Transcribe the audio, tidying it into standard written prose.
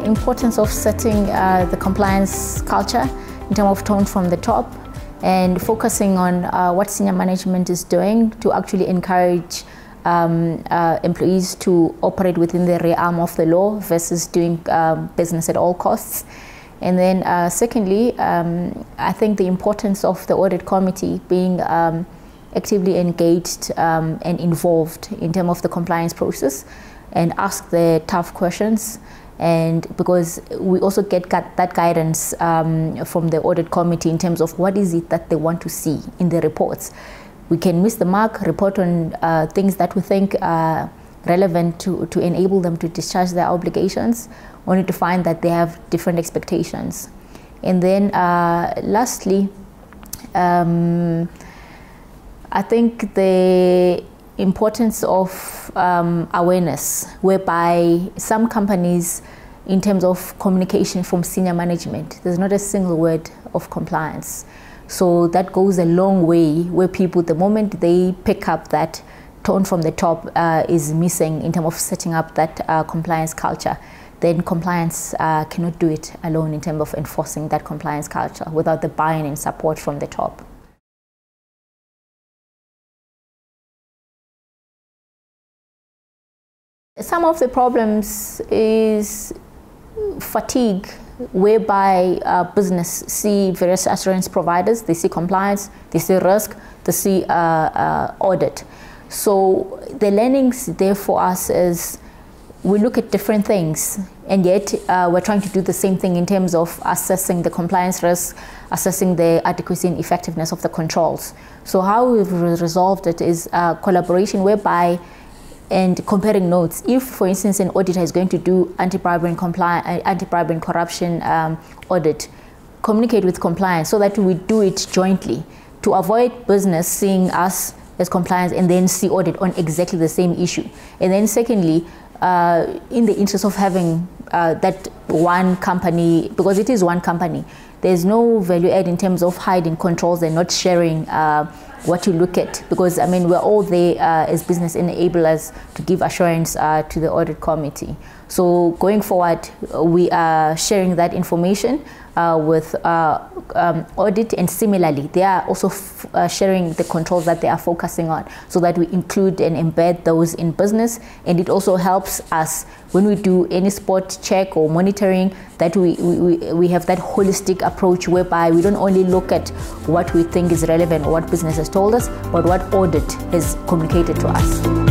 importance of setting the compliance culture in terms of tone from the top and focusing on what senior management is doing to actually encourage employees to operate within the realm of the law versus doing business at all costs. And then secondly, I think the importance of the audit committee being actively engaged and involved in terms of the compliance process and ask the tough questions. And because we also get that guidance from the audit committee in terms of what is it that they want to see in the reports. We can miss the mark, report on things that we think are relevant to enable them to discharge their obligations, only to find that they have different expectations. And then lastly, I think the importance of awareness, whereby some companies, in terms of communication from senior management, there's not a single word of compliance. So that goes a long way, where people, the moment they pick up that tone from the top is missing in terms of setting up that compliance culture, then compliance cannot do it alone in terms of enforcing that compliance culture without the buy-in and support from the top. Some of the problems is fatigue, whereby business see various assurance providers, they see compliance, they see risk, they see audit. So the learnings there for us is we look at different things, and yet we're trying to do the same thing in terms of assessing the compliance risk, assessing the adequacy and effectiveness of the controls. So how we've resolved it is collaboration, whereby and comparing notes. If, for instance, an auditor is going to do anti-bribery and corruption audit, communicate with compliance so that we do it jointly to avoid business seeing us as compliance and then see audit on exactly the same issue. And then secondly, in the interest of having that one company, because it is one company, there's no value add in terms of hiding controls and not sharing what you look at, because I mean we're all there as business enablers to give assurance to the audit committee. So going forward, we are sharing that information with audit, and similarly they are also sharing the controls that they are focusing on, so that we include and embed those in business. And it also helps us when we do any spot check or monitoring, that we have that holistic approach, whereby we don't only look at what we think is relevant or what business has told us, but what audit has communicated to us.